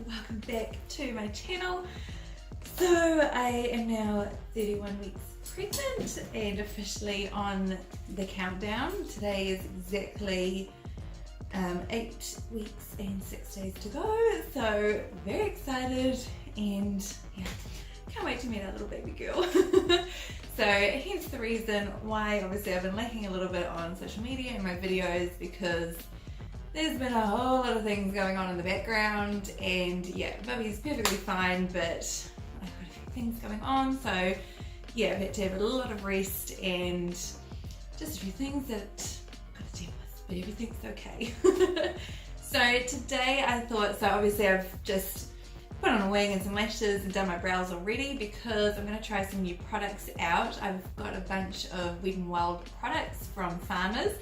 welcome back to my channel. So I am now 31 weeks pregnant and officially on the countdown. Today is exactly 8 weeks and 6 days to go, so very excited and yeah, can't wait to meet our little baby girl. So hence the reason why obviously I've been lacking a little bit on social media and my videos, because there's been a whole lot of things going on in the background, and yeah, Bubby's perfectly fine, but I've got a few things going on, so yeah, I've had to have a lot of rest and just a few things that I've got to deal with, but everything's okay. So today I thought, so obviously I've just put on a wing and some lashes and done my brows already because I'm going to try some new products out. I've got a bunch of Wet n Wild products from Farmers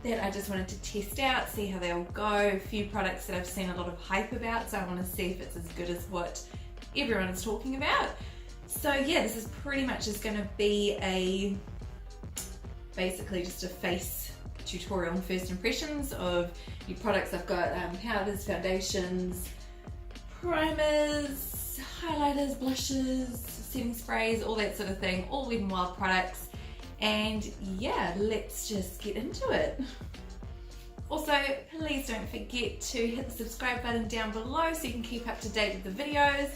that I just wanted to test out, see how they all go. A few products that I've seen a lot of hype about, so I want to see if it's as good as what everyone is talking about. So yeah, this is pretty much just going to be basically just a face tutorial and first impressions of new products. I've got powders, foundations, primers, highlighters, blushes, setting sprays, all that sort of thing, all Wet n Wild products. And yeah, let's just get into it. Also, please don't forget to hit the subscribe button down below so you can keep up to date with the videos,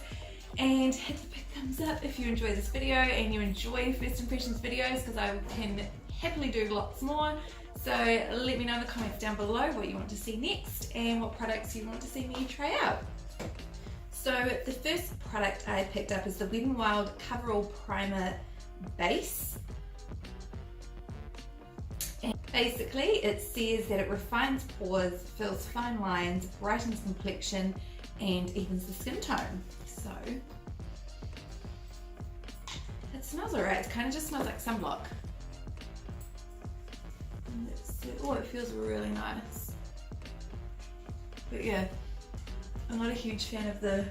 and hit the big thumbs up if you enjoy this video and you enjoy first impressions videos, because I can happily do lots more. So let me know in the comments down below what you want to see next and what products you want to see me try out. So the first product I picked up is the Wet n Wild Coverall Primer Base. And basically it says that it refines pores, fills fine lines, brightens complexion and evens the skin tone. So it smells alright, it kind of just smells like sunblock. Oh, it feels really nice. But yeah, I'm not a huge fan of the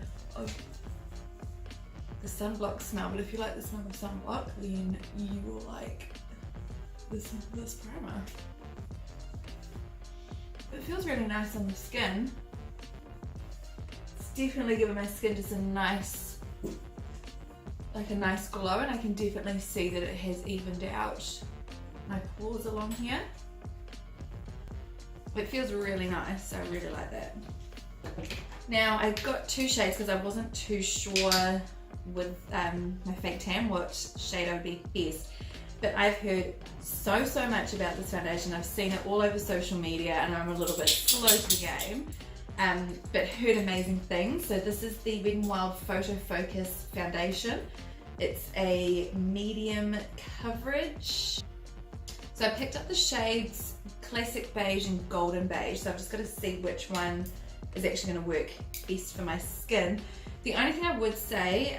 sunblock smell, but if you like the smell of sunblock, then you will like this primer. It feels really nice on the skin. It's definitely giving my skin just a nice glow, and I can definitely see that it has evened out my pores along here. It feels really nice, so I really like that. Now I've got two shades because I wasn't too sure with my fake tan what shade I would be best. But I've heard so much about this foundation. I've seen it all over social media and I'm a little bit slow to the game, but heard amazing things. So this is the Wet n Wild Photo Focus Foundation. It's a medium coverage. So I picked up the shades Classic Beige and Golden Beige. So I've just got to see which one is actually going to work best for my skin. The only thing I would say,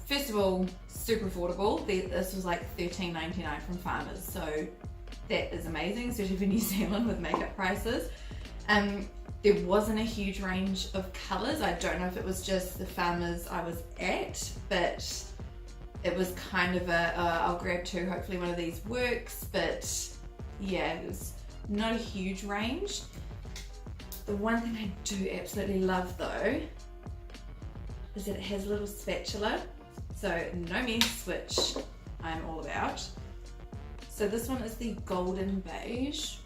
first of all, super affordable. This was like $13.99 from Farmers, so that is amazing, especially for New Zealand with makeup prices. There wasn't a huge range of colours. I don't know if it was just the Farmers I was at, but it was kind of I'll grab two, hopefully one of these works, but yeah, it was not a huge range. The one thing I do absolutely love though is that it has a little spatula, so no mess, which I'm all about. So this one is the Golden Beige,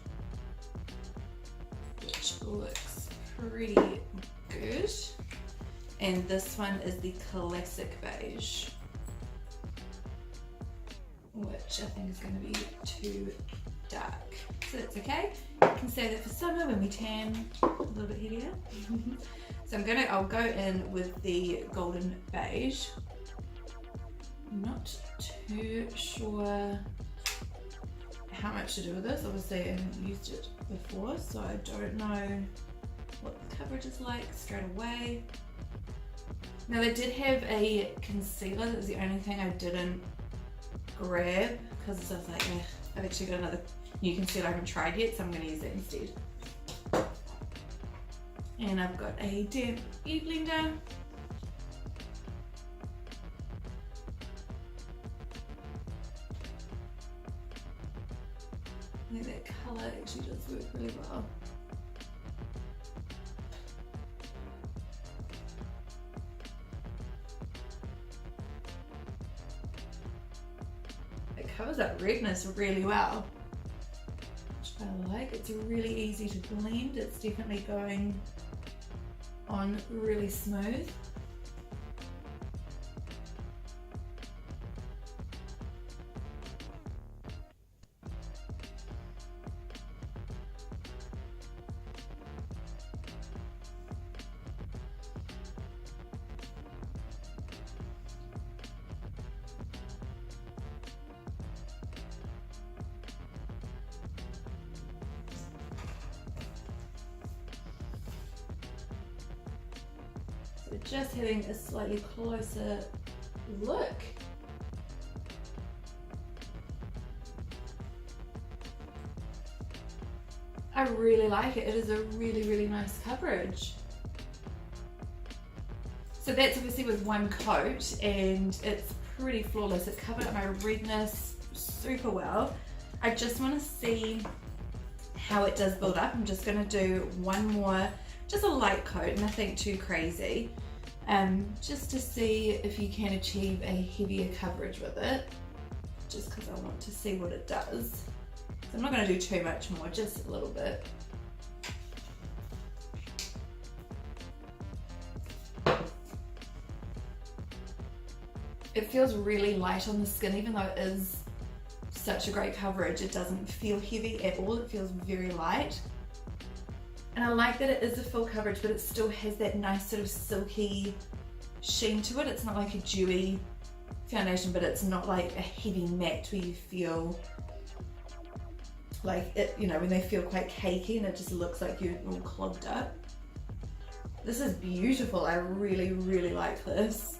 which looks pretty good, and this one is the Classic Beige, which I think is going to be too dark, so that's okay. You can save that for summer when we tan a little bit heavier. So I'll go in with the Golden Beige. I'm not too sure how much to do with this. Obviously I haven't used it before, so I don't know what the coverage is like straight away. Now they did have a concealer. That was the only thing I didn't grab because I was like, I've actually got another new concealer I haven't tried yet, so I'm going to use that instead. And I've got a damp beauty blender. I think that colour actually does work really well. covers up redness really well, which I like. It's really easy to blend. It's definitely going on really smooth. Just having a slightly closer look. I really like it. It is a really nice coverage. So that's obviously with one coat and it's pretty flawless. It covered up my redness super well. I just want to see how it does build up. I'm just going to do one more, just a light coat, nothing too crazy. Just to see if you can achieve a heavier coverage with it, just because I want to see what it does. So I'm not going to do too much more, just a little bit. It feels really light on the skin, even though it is such a great coverage. It doesn't feel heavy at all, it feels very light. And I like that it is a full coverage, but it still has that nice sort of silky sheen to it. It's not like a dewy foundation, but it's not like a heavy matte where you feel like it, you know, when they feel quite cakey and it just looks like you're all clogged up. This is beautiful. I really like this.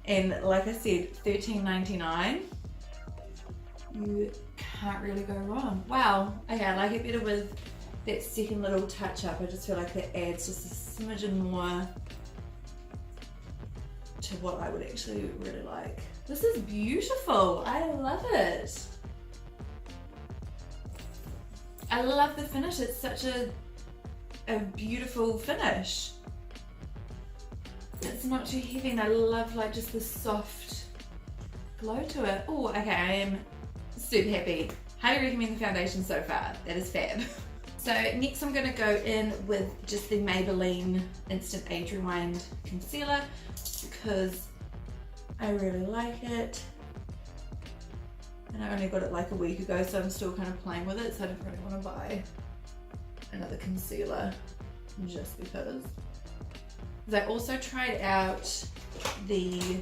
And like I said, $13.99. You can't really go wrong. Wow. Okay, I like it better with that second little touch up. I just feel like that adds just a smidgen more to what I would actually really like. This is beautiful. I love it. I love the finish. It's such a beautiful finish. It's not too heavy and I love like just the soft glow to it. Oh, okay, I am super happy. Highly recommend the foundation so far. That is fab. So next I'm going to go in with just the Maybelline Instant Age Rewind Concealer because I really like it. And I only got it like a week ago, so I'm still kind of playing with it, so I don't really want to buy another concealer just because. I also tried out the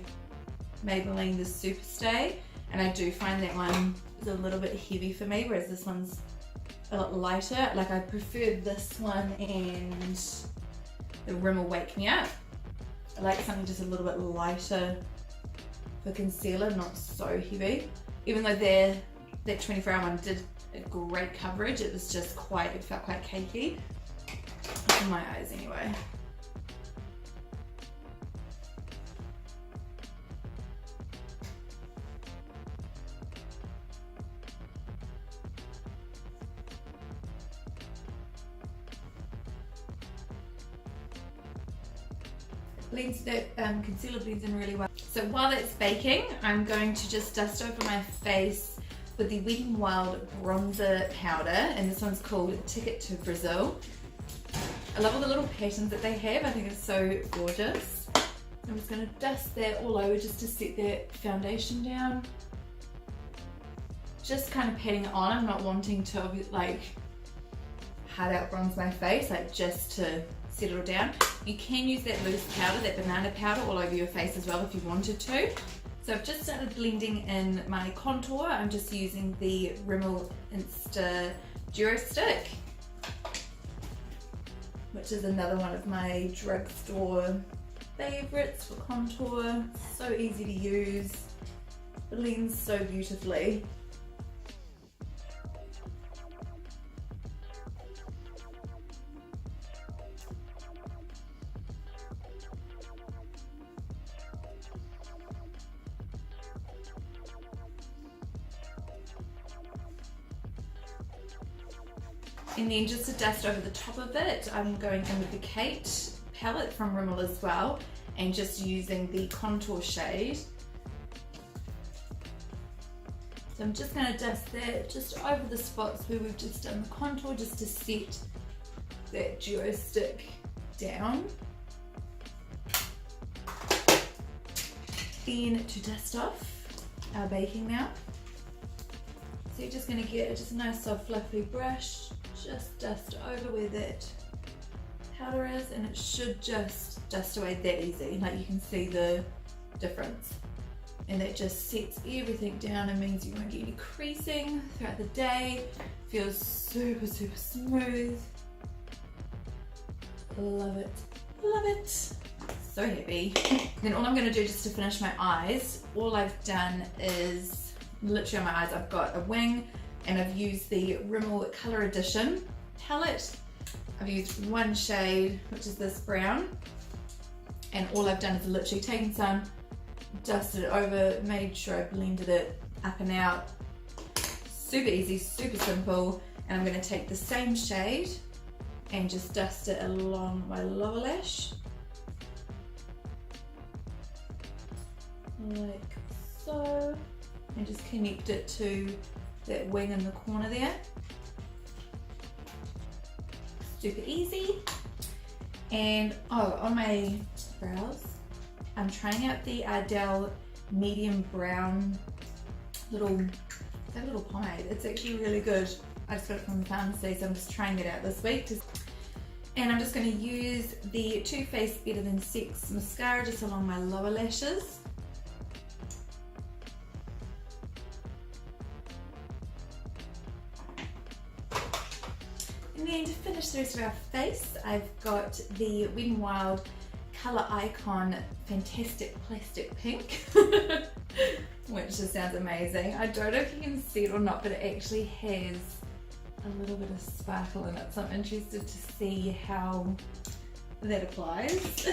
Maybelline The Superstay, and I do find that one is a little bit heavy for me, whereas this one's a lot lighter. Like I prefer this one and the Rimmel Wake Me Up. I like something just a little bit lighter for concealer, not so heavy. Even though that 24-hour one did a great coverage, it was just quite, it felt quite cakey in my eyes anyway. Blends that concealer blends in really well. So while that's baking, I'm going to just dust over my face with the Wet n Wild bronzer powder, and this one's called Ticket to Brazil. I love all the little patterns that they have. I think it's so gorgeous. I'm just going to dust that all over just to set that foundation down. Just kind of patting it on. I'm not wanting to like hard out bronze my face, like just to settle down. You can use that loose powder, that banana powder, all over your face as well if you wanted to. So I've just started blending in my contour. I'm just using the Rimmel Insta Duo Stick, which is another one of my drugstore favorites for contour. So easy to use, blends so beautifully. And then just to dust over the top of it, I'm going in with the Kate palette from Rimmel as well, and just using the contour shade So I'm just going to dust that just over the spots where we've just done the contour, just to set that duo stick down. Then to dust off our baking now. So you're just going to get just a nice soft fluffy brush, just dust over where that powder is, and it should just dust away that easy. Like you can see the difference, and that just sets everything down and means you won't get any creasing throughout the day. Feels super smooth. Love it, love it. So happy. Then all I'm going to do just to finish my eyes, all I've done is literally on my eyes I've got a wing, and I've used the Rimmel Color Edition palette. I've used one shade, which is this brown, and all I've done is literally taken some, dusted it over, made sure I blended it up and out. Super easy, super simple. And I'm going to take the same shade and just dust it along my lower lash, like so, and just connect it to that wing in the corner there. Super easy. And on my brows, I'm trying out the Ardell medium brown little pomade. It's actually really good. I just got it from the pharmacy, so I'm just trying it out this week. And I'm just going to use the Too Faced Better Than Sex mascara just along my lower lashes. And then to finish the rest of our face, I've got the Wet n Wild Colour Icon Fantastic Plastic Pink, which just sounds amazing. I don't know if you can see it or not, but it actually has a little bit of sparkle in it, so I'm interested to see how that applies.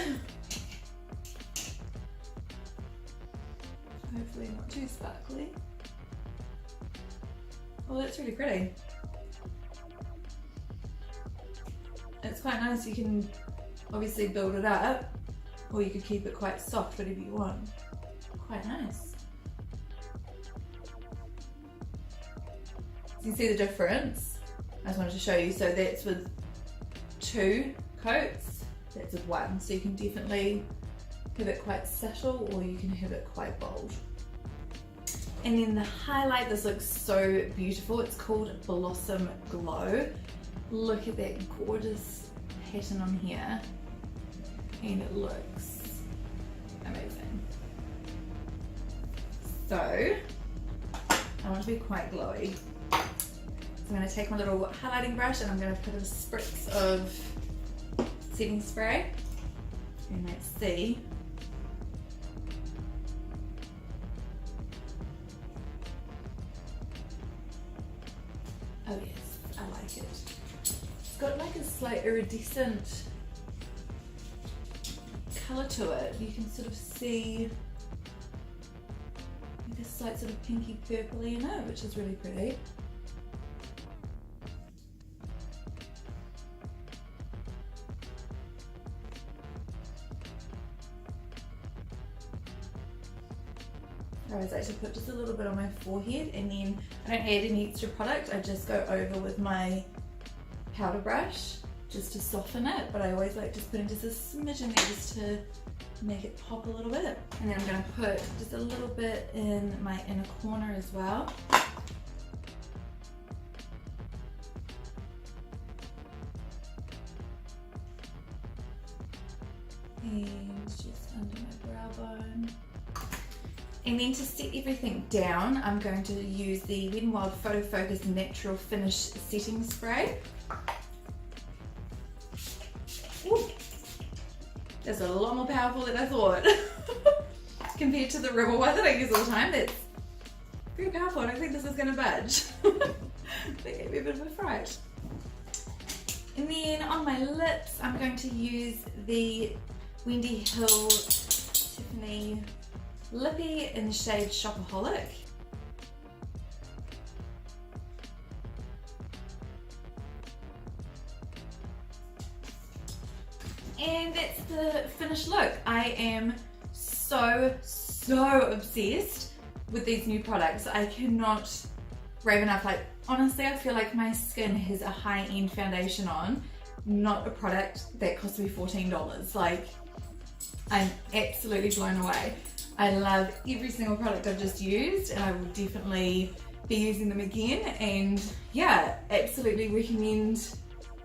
Hopefully not too sparkly. Well, that's really pretty. It's quite nice. You can obviously build it up, or you could keep it quite soft, whatever you want. Quite nice. You can see the difference. I just wanted to show you. So that's with 2 coats, that's with 1. So you can definitely have it quite subtle, or you can have it quite bold. And then the highlight, this looks so beautiful. It's called Blossom Glow. Look at that gorgeous pattern on here, and it looks amazing. So I want to be quite glowy. So I'm going to take my little highlighting brush, and I'm going to put a spritz of setting spray, and let's see. Oh yes, I like it. It's got like a slight iridescent colour to it. You can sort of see like a slight sort of pinky purpley in it, which is really pretty. I always like to put just a little bit on my forehead, and then I don't add any extra product. I just go over with my powder brush just to soften it, but I always like just putting just a smidgen there just to make it pop a little bit. And then I'm going to put just a little bit in my inner corner as well. And just under my brow bone. And then to set everything down, I'm going to use the Wet n Wild Photo Focus Natural Finish Setting Spray. Ooh, that's a lot more powerful than I thought. Compared to the Rimmel one that I use all the time, that's very powerful. I don't think this is going to budge. That gave me a bit of a fright. And then on my lips, I'm going to use the Wendy Hill Tiffany Lippy in the shade Shopaholic. And that's the finished look. I am so obsessed with these new products. I cannot rave enough. Like, honestly, I feel like my skin has a high-end foundation on, not a product that cost me $14. Like, I'm absolutely blown away. I love every single product I've just used, and I will definitely be using them again. And yeah, absolutely recommend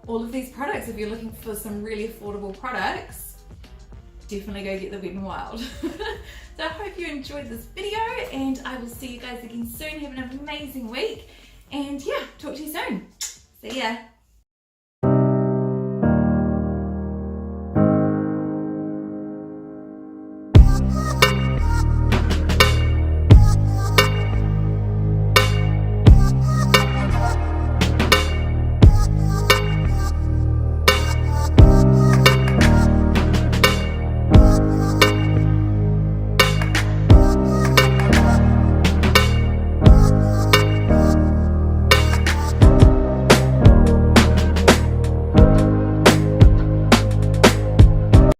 all of these products. If you're looking for some really affordable products, definitely go get the Wet n Wild. So I hope you enjoyed this video, and I will see you guys again soon. Have an amazing week, and yeah, talk to you soon. See ya.